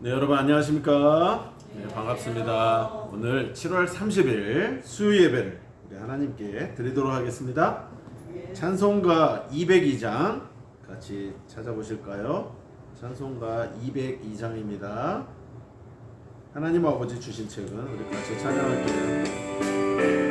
네, 여러분 안녕하십니까? 네, 반갑습니다. 오늘 7월 30일 수요 예배를 우리 하나님께 드리도록 하겠습니다. 찬송가 202장 같이 찾아보실까요? 찬송가 202장입니다. 하나님 아버지 주신 책은 우리 같이 찬양할게요.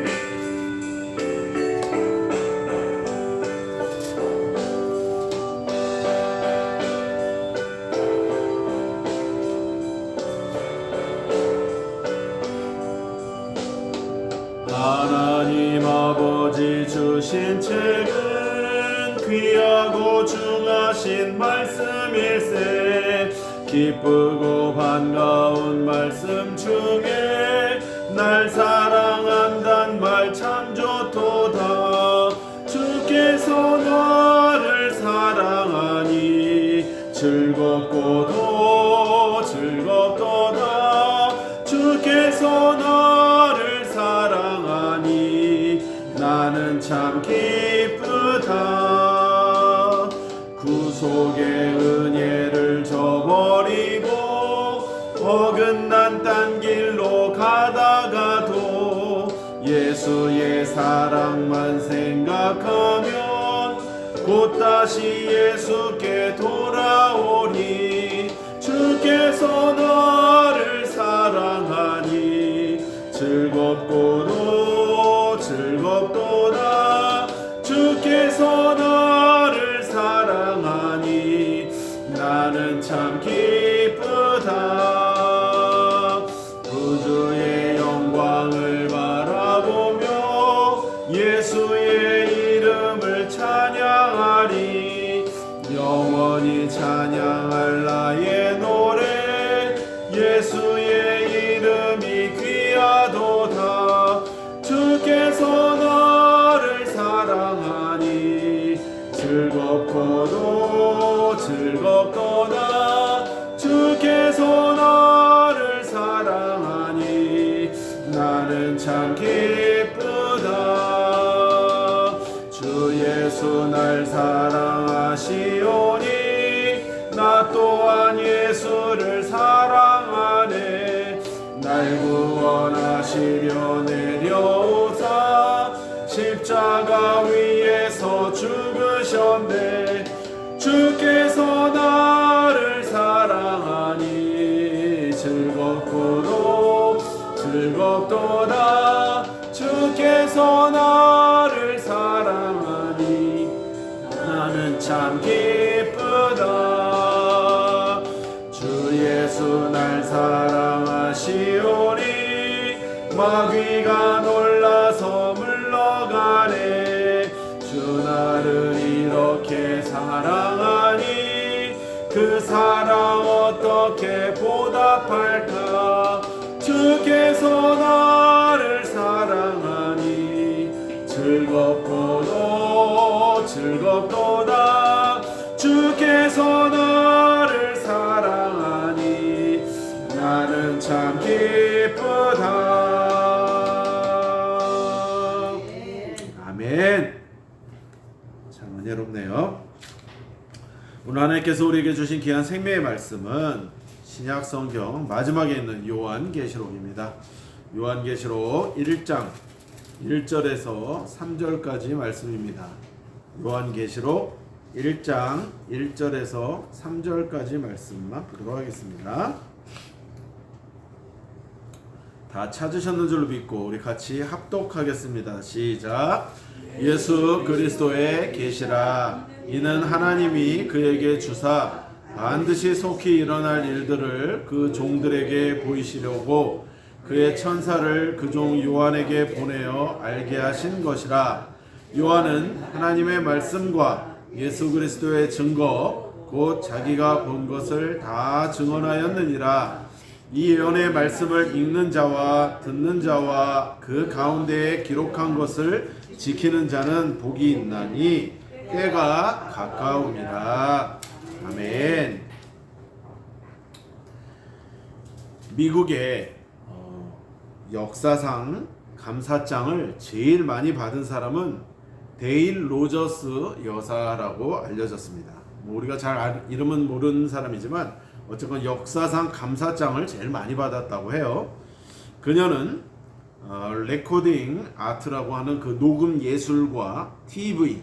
하나님 아버지 주신 책은 귀하고 중하신 말씀일세. 기쁘고 반가운 말씀 중에 날 사랑한단 말 참 좋도다. 주께서 나를 사랑하니 즐겁고도 즐겁도다. 주께서 나를 사랑하니 나는 참 기쁘다. 구속의 은혜를 저버리고 어긋난 딴 길로 가다가도 예수의 사랑만 생각하면 곧 다시 예수께 돌아오니. 주께서 나를 사랑하니 즐겁고도 즐겁도다. 주께서 나를 사랑하니 나는 참 기쁘다. 구주의 영광을 바라보며 예수의 이름을 찬양하리. 영원히 찬양할 나의 노래 예수의 이름이 귀하도다. 주께서 나를 사랑하니 즐겁고도 즐겁도다. 주께서 나를 사랑하니 나는 참 기쁘다. 주 예수 날 사랑하시오니 나 또한 예수를 사랑하네. 날 구원하시려 내려오사 십자가 위에서 죽으셨네. 주께서 나를 사랑하니 즐겁고도 즐겁도다. 주께서 나를 사랑하니 나는 참 기쁘다. 주 예수 날 사랑하시오니 마귀가 놀라서 물러가네. 주 나를 이렇게 사랑하니 그 사랑 어떻게 보답할까. 주께서 나를 사랑하니 즐겁고도 즐겁도다. 주께서 나를 사랑하니 나는 참 기쁘다. 아멘. 참 은혜롭네요. 오늘 하나님께서 우리에게 주신 귀한 생명의 말씀은 신약 성경 마지막에 있는 요한계시록입니다. 요한계시록 1장 1절에서 3절까지 말씀입니다. 요한계시록 1장 1절에서 3절까지 말씀만 보도록 하겠습니다. 다 찾으셨는 줄로 믿고 우리 같이 합독하겠습니다. 시작. 예수 그리스도의 계시라. 이는 하나님이 그에게 주사 반드시 속히 일어날 일들을 그 종들에게 보이시려고 그의 천사를 그 종 요한에게 보내어 알게 하신 것이라. 요한은 하나님의 말씀과 예수 그리스도의 증거 곧 자기가 본 것을 다 증언하였느니라. 이 예언의 말씀을 읽는 자와 듣는 자와 그 가운데에 기록한 것을 지키는 자는 복이 있나니 때가 가까움이라. 아멘. 미국의 역사상 감사장을 제일 많이 받은 사람은 데일 로저스 여사라고 알려졌습니다. 우리가 잘 이름은 모르는 사람이지만 어쨌건 역사상 감사장을 제일 많이 받았다고 해요. 그녀는 레코딩 아트라고 하는 그 녹음 예술과 TV,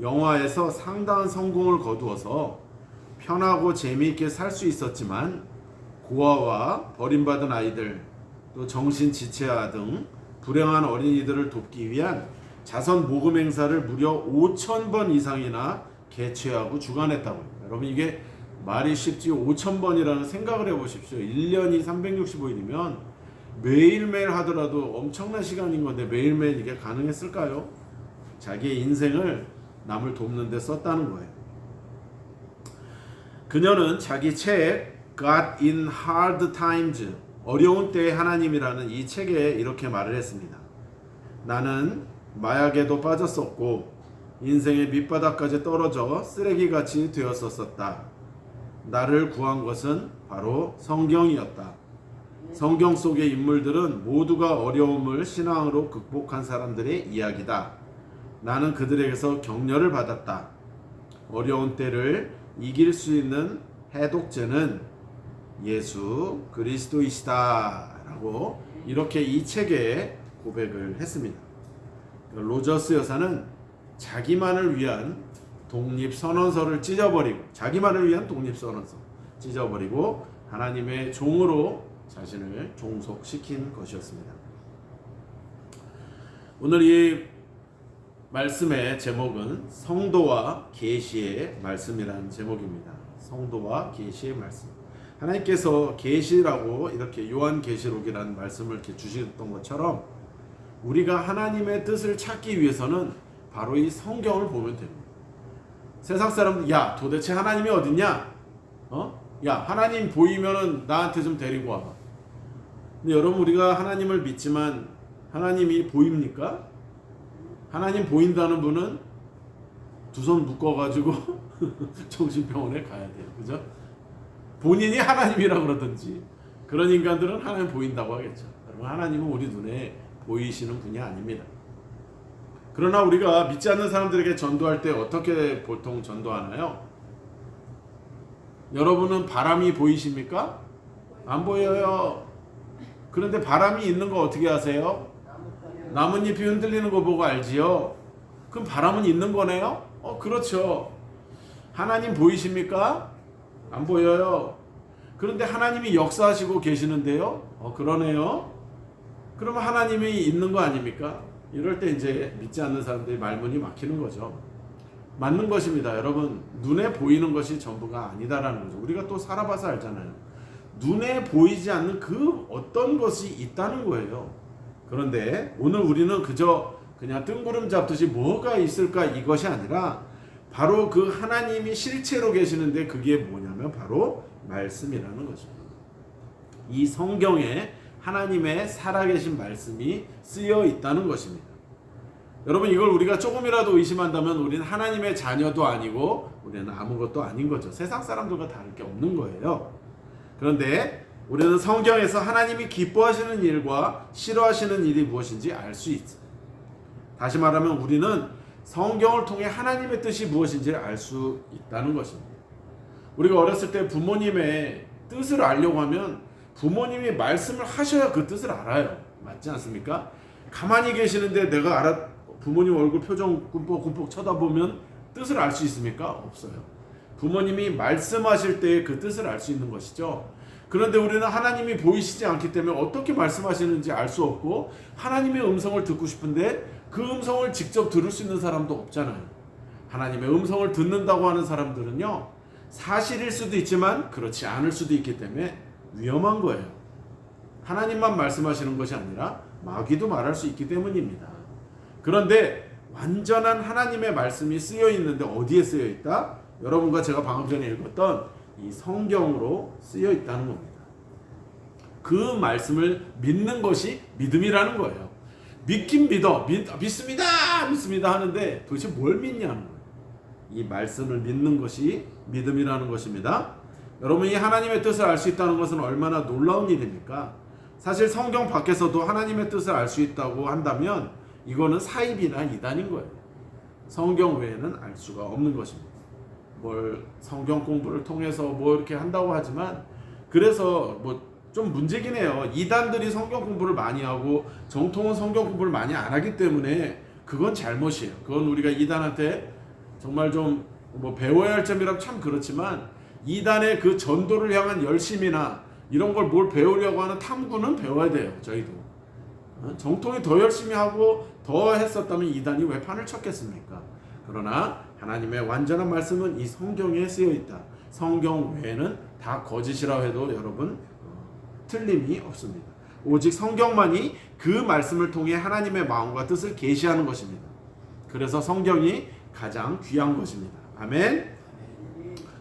영화에서 상당한 성공을 거두어서 편하고 재미있게 살 수 있었지만 고아와 버림받은 아이들, 또 정신지체아 등 불행한 어린이들을 돕기 위한 자선 모금 행사를 무려 5,000번 이상이나 개최하고 주관했다고 합니다. 여러분 이게 말이 쉽지 5,000번이라는 생각을 해보십시오. 1년이 365일이면 매일매일 하더라도 엄청난 시간인 건데 매일매일 이게 가능했을까요? 자기의 인생을 남을 돕는 데 썼다는 거예요. 그녀는 자기 책 God in Hard Times, 어려운 때의 하나님이라는 이 책에 이렇게 말을 했습니다. 나는 마약에도 빠졌었고 인생의 밑바닥까지 떨어져 쓰레기같이 되었었다. 나를 구한 것은 바로 성경이었다. 성경 속의 인물들은 모두가 어려움을 신앙으로 극복한 사람들의 이야기다. 나는 그들에게서 격려를 받았다. 어려운 때를 이길 수 있는 해독제는 예수 그리스도이시다 라고 이렇게 이 책에 고백을 했습니다. 로저스 여사는 자기만을 위한 독립선언서를 찢어버리고 자기만을 위한 독립선언서 찢어버리고 하나님의 종으로 자신을 종속시킨 것이었습니다. 오늘 이 말씀의 제목은 성도와 계시의 말씀이라는 제목입니다. 성도와 계시의 말씀. 하나님께서 계시라고 이렇게 요한계시록이라는 말씀을 이렇게 주셨던 것처럼 우리가 하나님의 뜻을 찾기 위해서는 바로 이 성경을 보면 됩니다. 세상 사람들 야 도대체 하나님이 어딨냐? 야 하나님 보이면은 나한테 좀 데리고 와봐. 근데 여러분 우리가 하나님을 믿지만 하나님이 보입니까? 하나님 보인다는 분은 두 손 묶어가지고 정신병원에 가야 돼요. 그죠? 본인이 하나님이라 그러든지 그런 인간들은 하나님 보인다고 하겠죠. 여러분 하나님은 우리 눈에 보이시는 분이 아닙니다. 그러나 우리가 믿지 않는 사람들에게 전도할 때 어떻게 보통 전도하나요? 여러분은 바람이 보이십니까? 안 보여요. 그런데 바람이 있는 거 어떻게 아세요? 나뭇잎이 흔들리는 거 보고 알지요? 그럼 바람은 있는 거네요? 그렇죠. 하나님 보이십니까? 안 보여요. 그런데 하나님이 역사하시고 계시는데요? 그러네요. 그러면 하나님이 있는 거 아닙니까? 이럴 때 이제 믿지 않는 사람들이 말문이 막히는 거죠. 맞는 것입니다. 여러분 눈에 보이는 것이 전부가 아니다라는 거죠. 우리가 또 살아봐서 알잖아요. 눈에 보이지 않는 그 어떤 것이 있다는 거예요. 그런데 오늘 우리는 그냥 뜬구름 잡듯이 뭐가 있을까 이것이 아니라 바로 그 하나님이 실체로 계시는데 그게 뭐냐면 바로 말씀이라는 것입니다. 이 성경에 하나님의 살아계신 말씀이 쓰여 있다는 것입니다. 여러분 이걸 우리가 조금이라도 의심한다면 우리는 하나님의 자녀도 아니고 우리는 아무것도 아닌 거죠. 세상 사람들과 다를 게 없는 거예요. 그런데 우리는 성경에서 하나님이 기뻐하시는 일과 싫어하시는 일이 무엇인지 알 수 있어요. 다시 말하면 우리는 성경을 통해 하나님의 뜻이 무엇인지를 알 수 있다는 것입니다. 우리가 어렸을 때 부모님의 뜻을 알려고 하면 부모님이 말씀을 하셔야 그 뜻을 알아요. 맞지 않습니까? 가만히 계시는데 내가 부모님 얼굴 표정 꿈뻑꿈뻑 쳐다보면 뜻을 알 수 있습니까? 없어요. 부모님이 말씀하실 때 그 뜻을 알 수 있는 것이죠. 그런데 우리는 하나님이 보이시지 않기 때문에 어떻게 말씀하시는지 알 수 없고 하나님의 음성을 듣고 싶은데 그 음성을 직접 들을 수 있는 사람도 없잖아요. 하나님의 음성을 듣는다고 하는 사람들은요 사실일 수도 있지만 그렇지 않을 수도 있기 때문에 위험한 거예요. 하나님만 말씀하시는 것이 아니라 마귀도 말할 수 있기 때문입니다. 그런데 완전한 하나님의 말씀이 쓰여 있는데 어디에 쓰여 있다? 여러분과 제가 방금 전에 읽었던 이 성경으로 쓰여 있다는 겁니다. 그 말씀을 믿는 것이 믿음이라는 거예요. 믿긴 믿습니다 하는데 도대체 뭘 믿냐는 거예요. 이 말씀을 믿는 것이 믿음이라는 것입니다. 여러분 이 하나님의 뜻을 알 수 있다는 것은 얼마나 놀라운 일입니까? 사실 성경 밖에서도 하나님의 뜻을 알 수 있다고 한다면 이거는 사입이나 이단인 거예요. 성경 외에는 알 수가 없는 것입니다. 뭘 성경 공부를 통해서 뭐 이렇게 한다고 하지만 그래서 뭐 좀 문제긴 해요. 이단들이 성경 공부를 많이 하고 정통은 성경 공부를 많이 안 하기 때문에 그건 잘못이에요. 그건 우리가 이단한테 정말 좀 뭐 배워야 할 점이라면 참 그렇지만 이단의 그 전도를 향한 열심이나 이런 걸 뭘 배우려고 하는 탐구는 배워야 돼요. 저희도 정통이 더 열심히 하고 더 했었다면 이단이 왜 판을 쳤겠습니까? 그러나 하나님의 완전한 말씀은 이 성경에 쓰여 있다. 성경 외에는 다 거짓이라 해도 여러분 틀림이 없습니다. 오직 성경만이 그 말씀을 통해 하나님의 마음과 뜻을 계시하는 것입니다. 그래서 성경이 가장 귀한 것입니다. 아멘.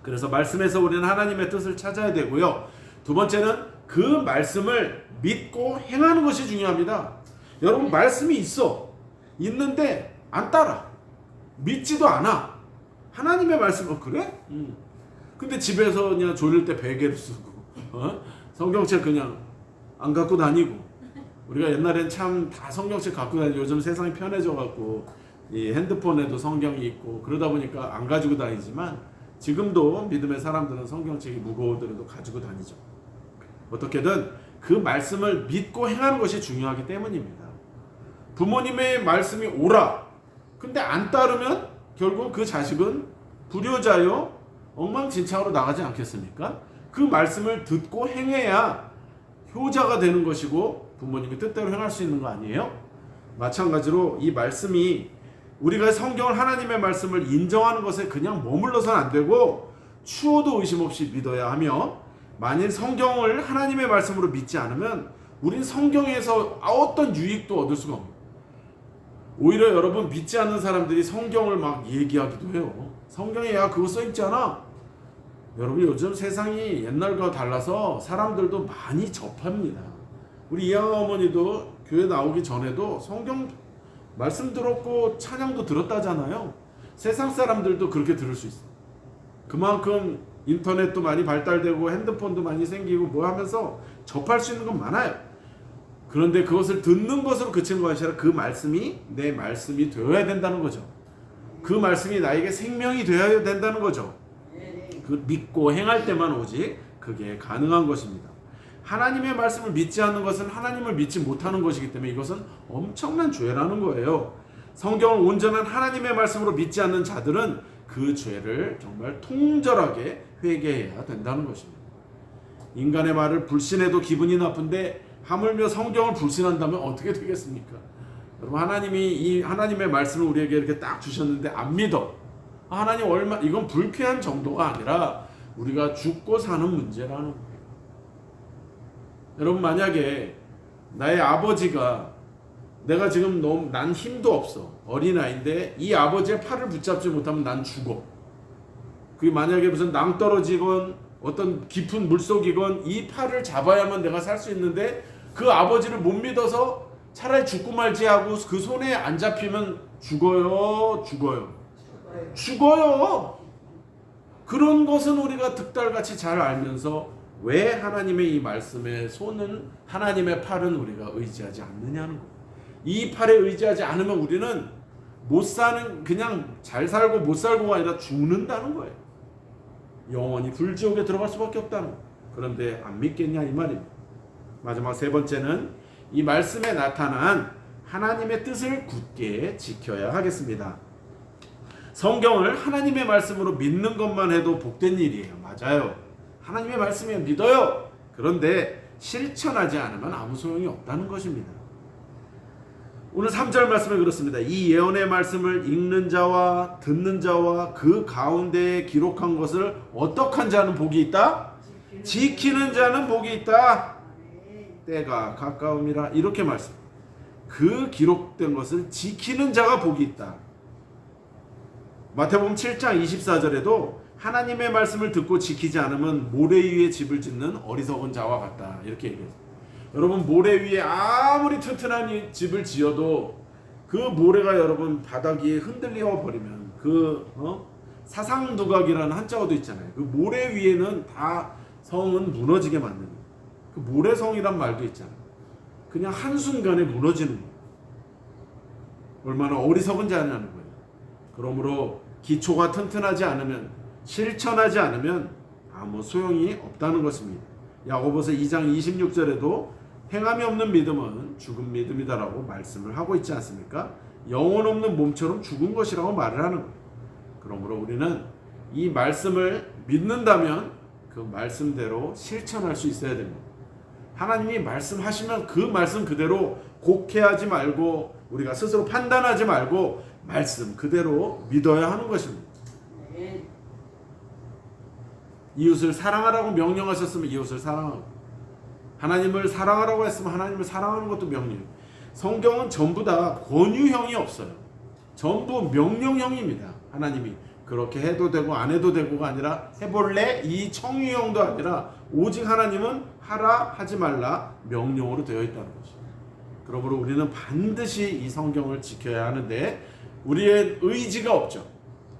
그래서 말씀에서 우리는 하나님의 뜻을 찾아야 되고요. 두 번째는 그 말씀을 믿고 행하는 것이 중요합니다. 여러분 말씀이 있는데 안 따라. 믿지도 않아. 하나님의 말씀 그래? 근데 집에서 그냥 졸릴 때 베개를 쓰고 성경책 그냥 안 갖고 다니고 우리가 옛날엔 참 다 성경책 갖고 다니고 요즘 세상이 편해져 갖고 이 핸드폰에도 성경이 있고 그러다 보니까 안 가지고 다니지만 지금도 믿음의 사람들은 성경책이 무거우더라도 가지고 다니죠. 어떻게든 그 말씀을 믿고 행하는 것이 중요하기 때문입니다. 부모님의 말씀이 옳아. 근데 안 따르면 결국 그 자식은 불효자요 엉망진창으로 나가지 않겠습니까? 그 말씀을 듣고 행해야 효자가 되는 것이고 부모님의 뜻대로 행할 수 있는 거 아니에요? 마찬가지로 이 말씀이 우리가 성경을 하나님의 말씀을 인정하는 것에 그냥 머물러서는 안 되고 추호도 의심 없이 믿어야 하며 만일 성경을 하나님의 말씀으로 믿지 않으면 우린 성경에서 어떤 유익도 얻을 수가 없어요. 오히려 여러분 믿지 않는 사람들이 성경을 막 얘기하기도 해요. 성경에 야 그거 써있잖아. 여러분 요즘 세상이 옛날과 달라서 사람들도 많이 접합니다. 우리 이양아 어머니도 교회 나오기 전에도 성경 말씀 들었고 찬양도 들었다잖아요. 세상 사람들도 그렇게 들을 수 있어요. 그만큼 인터넷도 많이 발달되고 핸드폰도 많이 생기고 뭐 하면서 접할 수 있는 건 많아요. 그런데 그것을 듣는 것으로 그치는 것이 아니라 그 말씀이 내 말씀이 되어야 된다는 거죠. 그 말씀이 나에게 생명이 되어야 된다는 거죠. 그 믿고 행할 때만 오직 그게 가능한 것입니다. 하나님의 말씀을 믿지 않는 것은 하나님을 믿지 못하는 것이기 때문에 이것은 엄청난 죄라는 거예요. 성경을 온전한 하나님의 말씀으로 믿지 않는 자들은 그 죄를 정말 통절하게 회개해야 된다는 것입니다. 인간의 말을 불신해도 기분이 나쁜데 하물며 성경을 불신한다면 어떻게 되겠습니까? 여러분 하나님이 이 하나님의 말씀을 우리에게 이렇게 딱 주셨는데 안 믿어. 하나님 이건 불쾌한 정도가 아니라 우리가 죽고 사는 문제라는 거예요. 여러분 만약에 나의 아버지가 내가 지금 난 힘도 없어 어린아이인데 이 아버지의 팔을 붙잡지 못하면 난 죽어. 그게 만약에 무슨 낭떠러지건 어떤 깊은 물속이건 이 팔을 잡아야만 내가 살 수 있는데 그 아버지를 못 믿어서 차라리 죽고 말지 하고 그 손에 안 잡히면 죽어요. 그런 것은 우리가 득달같이 잘 알면서 왜 하나님의 이 말씀의 손은 하나님의 팔은 우리가 의지하지 않느냐는 거예요. 이 팔에 의지하지 않으면 우리는 못 사는 그냥 잘 살고 못 살고가 아니라 죽는다는 거예요. 영원히 불지옥에 들어갈 수밖에 없다는 거예요. 그런데 안 믿겠냐 이 말입니다. 마지막 세 번째는 이 말씀에 나타난 하나님의 뜻을 굳게 지켜야 하겠습니다. 성경을 하나님의 말씀으로 믿는 것만 해도 복된 일이에요. 맞아요. 하나님의 말씀에 믿어요. 그런데 실천하지 않으면 아무 소용이 없다는 것입니다. 오늘 3절 말씀에 그렇습니다. 이 예언의 말씀을 읽는 자와 듣는 자와 그 가운데에 기록한 것을 어떻게 한 자는 복이 있다? 지키는 자는 복이 있다. 때가 가까움이라 이렇게 말씀. 그 기록된 것을 지키는 자가 복이 있다. 마태복음 7장 24절에도 하나님의 말씀을 듣고 지키지 않으면 모래 위에 집을 짓는 어리석은 자와 같다. 이렇게 얘기했어요. 여러분 모래 위에 아무리 튼튼한 집을 지어도 그 모래가 여러분 바닥 위에 흔들려 버리면 그 사상두각이라는 한자어도 있잖아요. 그 모래 위에는 다 성은 무너지게 만드는 그 모래성이란 말도 있잖아요. 그냥 한순간에 무너지는 거예요. 얼마나 어리석은 자냐는 거예요. 그러므로 기초가 튼튼하지 않으면 실천하지 않으면 아무 소용이 없다는 것입니다. 야고보서 2장 26절에도 행함이 없는 믿음은 죽은 믿음이다라고 말씀을 하고 있지 않습니까? 영혼 없는 몸처럼 죽은 것이라고 말을 하는 거예요. 그러므로 우리는 이 말씀을 믿는다면 그 말씀대로 실천할 수 있어야 됩니다. 하나님이 말씀하시면 그 말씀 그대로 곡해하지 말고 우리가 스스로 판단하지 말고 말씀 그대로 믿어야 하는 것입니다. 이웃을 사랑하라고 명령하셨으면 이웃을 사랑하고, 하나님을 사랑하라고 했으면 하나님을 사랑하는 것도 명령. 성경은 전부 다 권유형이 없어요. 전부 명령형입니다. 하나님이 그렇게 해도 되고 안 해도 되고가 아니라 해볼래? 이 청유형도 아니라 오직 하나님은 하라 하지 말라 명령으로 되어 있다는 것이죠. 그러므로 우리는 반드시 이 성경을 지켜야 하는데 우리의 의지가 없죠.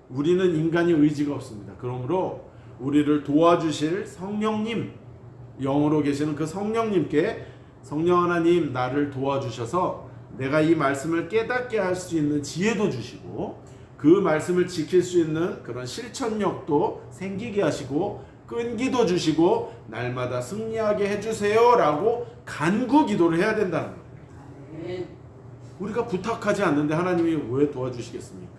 우리는 인간이 의지가 없습니다. 그러므로 우리를 도와주실 성령님, 영으로 계시는 그 성령님께 성령 하나님 나를 도와주셔서 내가 이 말씀을 깨닫게 할 수 있는 지혜도 주시고 그 말씀을 지킬 수 있는 그런 실천력도 생기게 하시고 끈기도 주시고 날마다 승리하게 해주세요 라고 간구 기도를 해야 된다는 거예요. 우리가 부탁하지 않는데 하나님이 왜 도와주시겠습니까?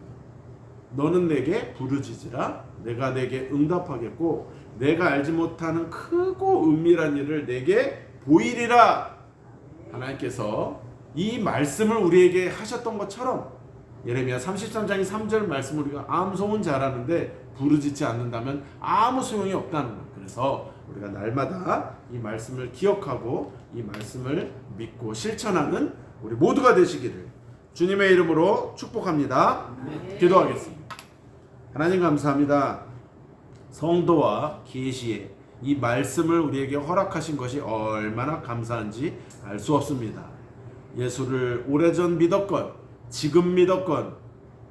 너는 내게 부르짖으라 내가 내게 응답하겠고 내가 알지 못하는 크고 은밀한 일을 내게 보이리라. 하나님께서 이 말씀을 우리에게 하셨던 것처럼 예레미야 33장의 3절 말씀을 우리가 암송은 잘하는데 부르짖지 않는다면 아무 소용이 없다는 거예요. 그래서 우리가 날마다 이 말씀을 기억하고 이 말씀을 믿고 실천하는 우리 모두가 되시기를 주님의 이름으로 축복합니다. 기도하겠습니다. 하나님 감사합니다. 성도와 계시에 이 말씀을 우리에게 허락하신 것이 얼마나 감사한지 알 수 없습니다. 예수를 오래전 믿었건 지금 믿었건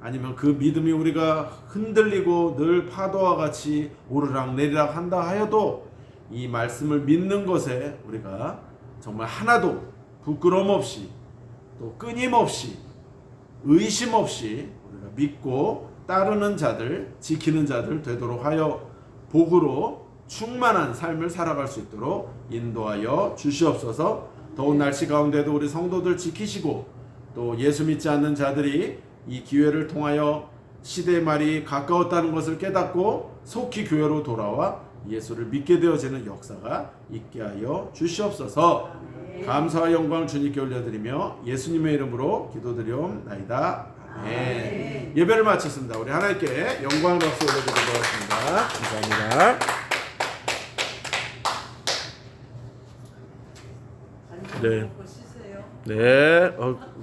아니면 그 믿음이 우리가 흔들리고 늘 파도와 같이 오르락 내리락 한다 하여도 이 말씀을 믿는 것에 우리가 정말 하나도 부끄러움 없이 또 끊임없이 의심 없이 우리가 믿고 따르는 자들, 지키는 자들 되도록 하여 복으로 충만한 삶을 살아갈 수 있도록 인도하여 주시옵소서. 더운 날씨 가운데도 우리 성도들 지키시고 또 예수 믿지 않는 자들이 이 기회를 통하여 시대의 말이 가까웠다는 것을 깨닫고 속히 교회로 돌아와 예수를 믿게 되어지는 역사가 있게 하여 주시옵소서. 감사와 영광을 주님께 올려드리며 예수님의 이름으로 기도드리옵나이다. 아멘. 예배를 마쳤습니다. 우리 하나님께 영광 박수 올려드리도록 하겠습니다. 감사합니다. 네. 네.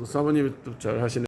사모님이 또 잘 하시네.